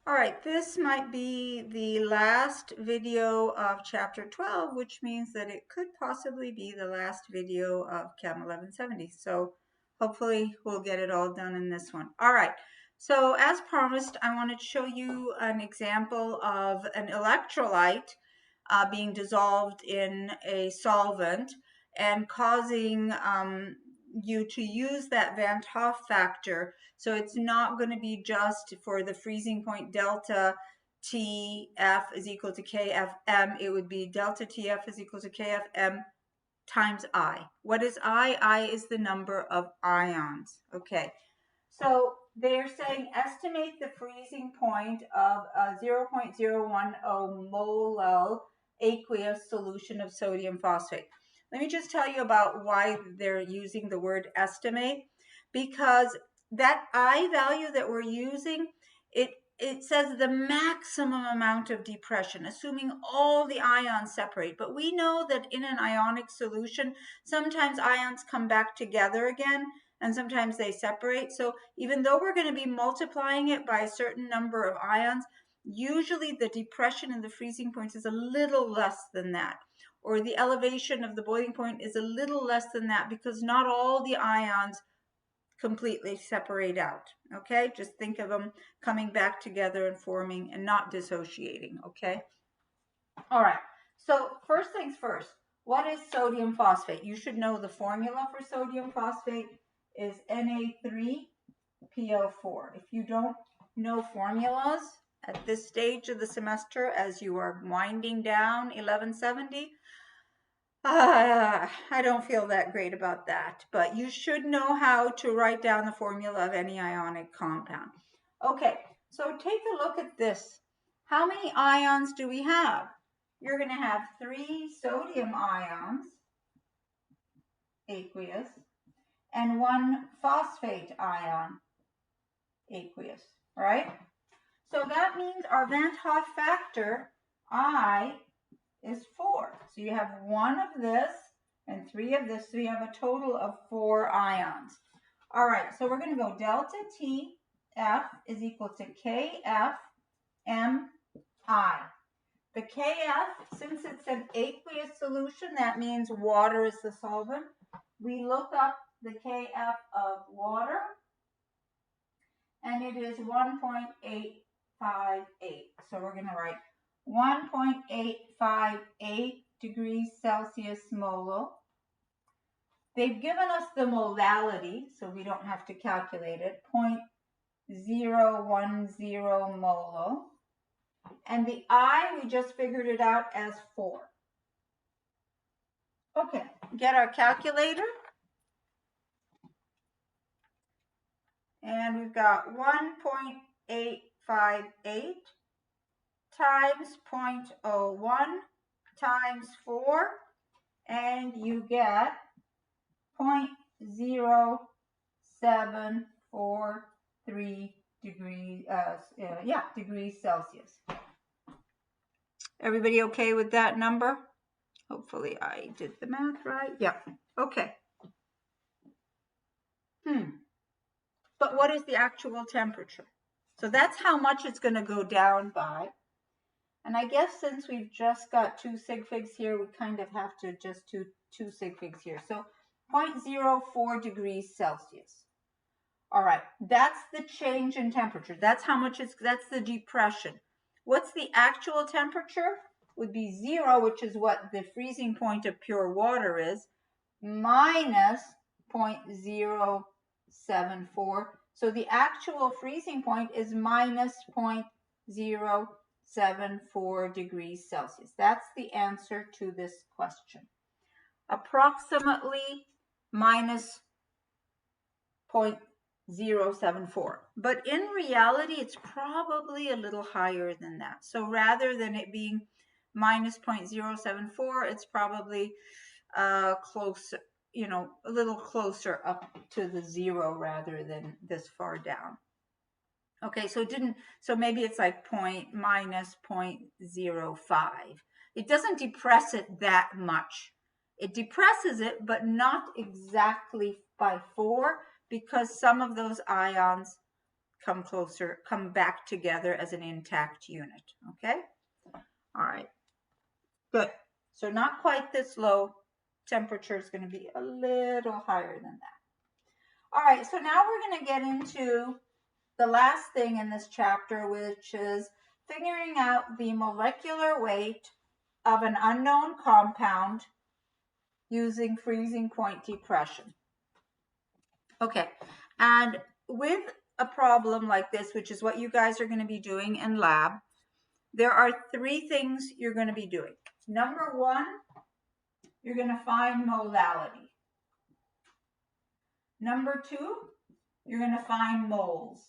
All right, this might be the last video of chapter 12, which means that it could possibly be the last video of Chem 1170. So hopefully we'll get it all done in this one. All right, so as promised, I wanted to show you an example of an electrolyte being dissolved in a solvent and causing you to use that Van 't Hoff factor. So it's not going to be just for the freezing point delta TF is equal to KFM. It would be delta TF is equal to KFM times I. What is I? I is the number of ions. Okay. So they're saying estimate the freezing point of a 0.010 molal aqueous solution of sodium phosphate. Let me just tell you about why they're using the word estimate, because that I value that we're using, it says the maximum amount of depression, assuming all the ions separate. But we know that in an ionic solution, sometimes ions come back together again, and sometimes they separate. So even though we're going to be multiplying it by a certain number of ions, usually the depression in the freezing point is a little less than that, or the elevation of the boiling point is a little less than that, because not all the ions completely separate out. Okay, just think of them coming back together and forming and not dissociating. Okay, all right, so first things first, what is sodium phosphate? You should know the formula for sodium phosphate is Na3PO4. If you don't know formulas at this stage of the semester, as you are winding down 1170, I don't feel that great about that, but you should know how to write down the formula of any ionic compound. Okay, so take a look at this. How many ions do we have? You're going to have 3 sodium ions, aqueous, and 1 phosphate ion, aqueous, right? So that means our Van 't Hoff factor, I, is 4. So you have 1 of this and 3 of this, so you have a total of 4 ions. All right, so we're going to go delta TF is equal to KFMI. The KF, since it's an aqueous solution, that means water is the solvent. We look up the KF of water, and it is 1.858. So we're going to write 1.858 degrees Celsius molal. They've given us the molality, so we don't have to calculate it, 0.010 molal. And the I, we just figured it out as 4. Okay, get our calculator. And we've got 1.858 times 0.01 times 4, and you get 0.0743 degrees, degrees Celsius. Everybody okay with that number? Hopefully I did the math right. Yeah, okay. But what is the actual temperature? So that's how much it's going to go down by. And I guess since we've just got 2 sig figs here, we kind of have to just do 2 sig figs here. So 0.04 degrees Celsius. All right, that's the change in temperature. That's how much that's the depression. What's the actual temperature? Would be 0, which is what the freezing point of pure water is, minus 0.074. So the actual freezing point is minus 0.074 degrees Celsius. That's the answer to this question. Approximately minus 0.074. But in reality, it's probably a little higher than that. So rather than it being minus 0.074, it's probably close, a little closer up to the 0 rather than this far down. Okay, so maybe it's like minus 0.05. It doesn't depress it that much. It depresses it, but not exactly by 4, because some of those ions come closer, come back together as an intact unit, okay? All right, good. So not quite this low. Temperature is going to be a little higher than that. All right, so now we're going to get into the last thing in this chapter, which is figuring out the molecular weight of an unknown compound using freezing point depression. Okay, and with a problem like this, which is what you guys are going to be doing in lab, there are three things you're going to be doing. Number one, you're going to find molality. Number two, you're going to find moles.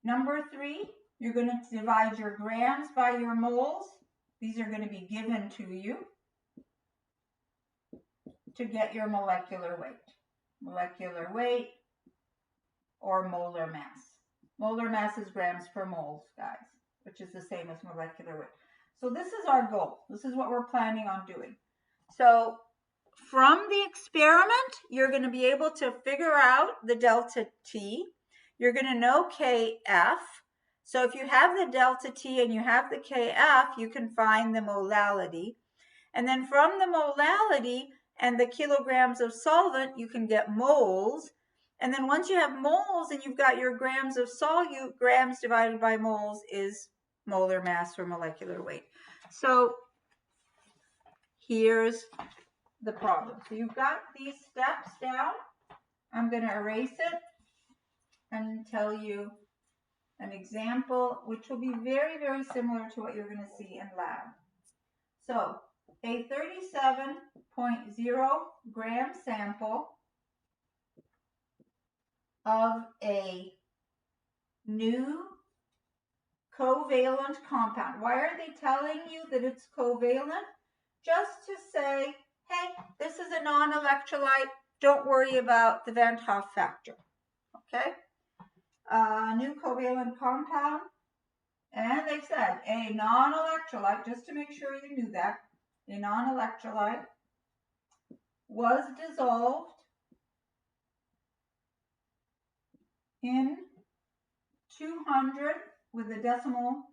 Number three, you're going to divide your grams by your moles. These are going to be given to you to get your molecular weight. Molecular weight or molar mass. Molar mass is grams per moles, guys, which is the same as molecular weight. So this is our goal. This is what we're planning on doing. So from the experiment, you're going to be able to figure out the delta T. You're going to know Kf. So if you have the delta T and you have the Kf, you can find the molality. And then from the molality and the kilograms of solvent, you can get moles. And then once you have moles and you've got your grams of solute, grams divided by moles is molar mass or molecular weight. So here's the problem. So you've got these steps down. I'm going to erase it and tell you an example, which will be very, very similar to what you're going to see in lab. So a 37.0 gram sample of a new covalent compound. Why are they telling you that it's covalent? Just to say, hey, this is a non-electrolyte. Don't worry about the Van 't Hoff factor. Okay? New covalent compound. And they said a non-electrolyte, just to make sure you knew that, a non-electrolyte was dissolved in 200 with a decimal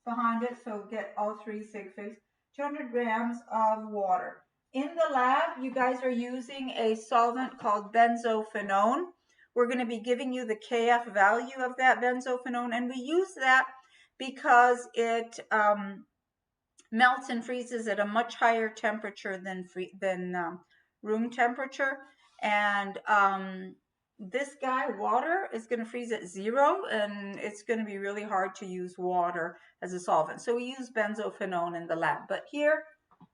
behind it, so get all three sig figs, 200 grams of water. In the lab, you guys are using a solvent called benzophenone. We're going to be giving you the Kf value of that benzophenone, and we use that because it melts and freezes at a much higher temperature than room temperature. And this guy, water, is going to freeze at 0, and it's going to be really hard to use water as a solvent. So we use benzophenone in the lab. But here,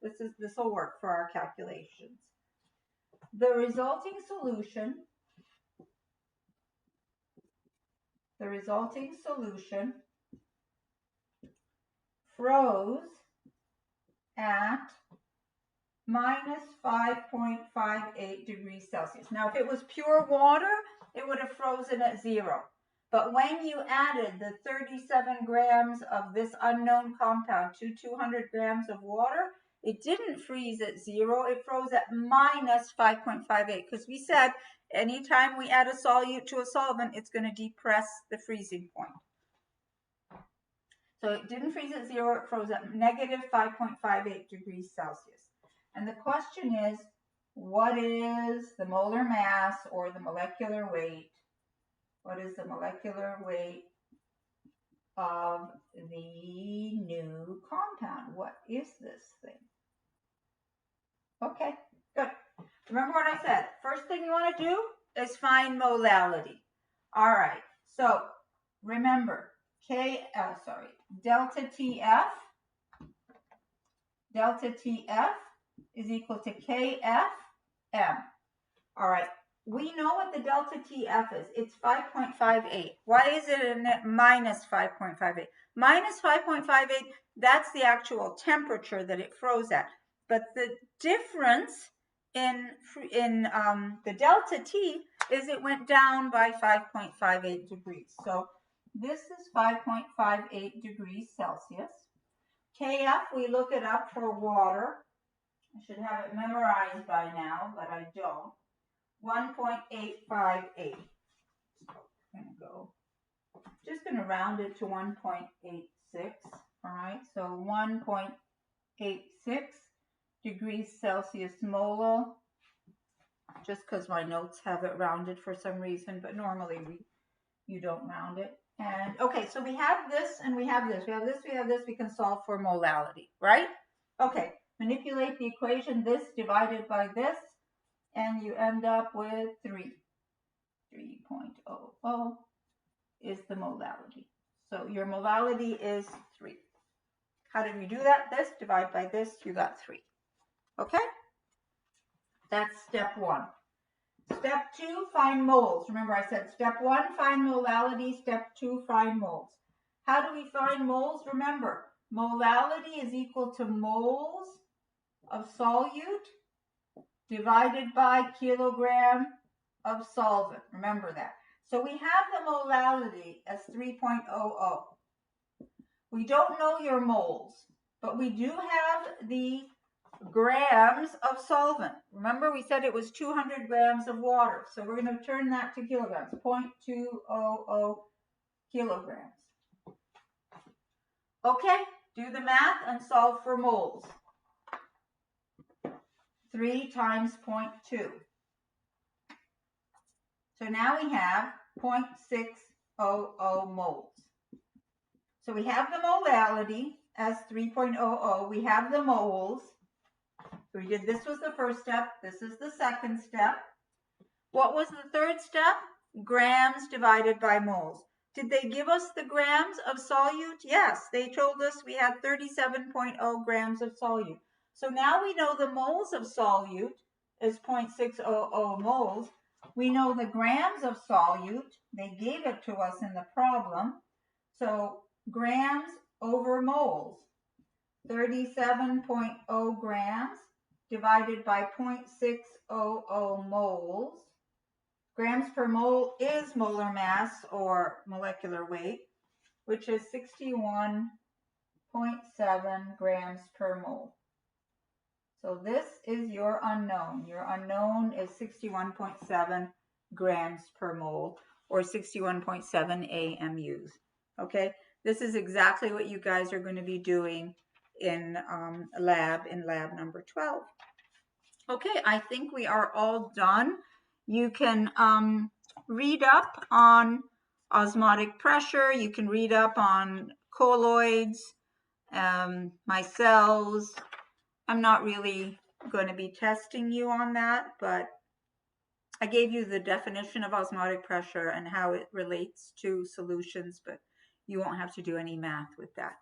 this will work for our calculations. The resulting solution froze at minus 5.58 degrees Celsius. Now, if it was pure water, it would have frozen at 0. But when you added the 37 grams of this unknown compound to 200 grams of water, it didn't freeze at 0. It froze at minus 5.58, because we said anytime we add a solute to a solvent, it's going to depress the freezing point. So it didn't freeze at 0. It froze at negative 5.58 degrees Celsius. And the question is, what is the molar mass or the molecular weight? What is the molecular weight of the new compound? What is this thing? Okay, good. Remember what I said. First thing you want to do is find molality. All right, so remember, delta TF is equal to KFM. All right, we know what the delta TF is. It's 5.58. Why is it a minus 5.58? Minus 5.58, that's the actual temperature that it froze at. But the difference in the delta T is it went down by 5.58 degrees. So this is 5.58 degrees Celsius. KF, we look it up for water. I should have it memorized by now, but I don't. 1.858. Just going to round it to 1.86. All right, so 1.86 degrees Celsius molal, just because my notes have it rounded for some reason, but normally you don't round it. And okay, so we have this and we have this. We have this, we have this. We can solve for molality, right? Okay, manipulate the equation, this divided by this, and you end up with 3. 3.00 is the molality. So your molality is 3. How did we do that? This divided by this, you got 3. Okay? That's step 1. Step 2, find moles. Remember I said step 1, find molality. Step 2, find moles. How do we find moles? Remember, molality is equal to moles of solute divided by kilogram of solvent. Remember that. So we have the molality as 3.00. We don't know your moles, but we do have the grams of solvent. Remember we said it was 200 grams of water. So we're going to turn that to kilograms, 0.200 kilograms. Okay, do the math and solve for moles. 3 times 0.2. So now we have 0.600 moles. So we have the molality as 3.00. We have the moles. So we did, this was the first step. This is the second step. What was the third step? Grams divided by moles. Did they give us the grams of solute? Yes, they told us we had 37.0 grams of solute. So now we know the moles of solute is 0.600 moles. We know the grams of solute. They gave it to us in the problem. So grams over moles. 37.0 grams divided by 0.600 moles. Grams per mole is molar mass or molecular weight, which is 61.7 grams per mole. So this is your unknown. Your unknown is 61.7 grams per mole or 61.7 AMUs. Okay, this is exactly what you guys are going to be doing in lab number 12. Okay, I think we are all done. You can read up on osmotic pressure. You can read up on colloids, micelles. I'm not really going to be testing you on that, but I gave you the definition of osmotic pressure and how it relates to solutions, but you won't have to do any math with that.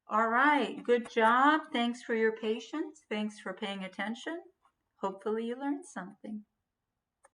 All right, good job. Thanks for your patience. Thanks for paying attention. Hopefully you learned something.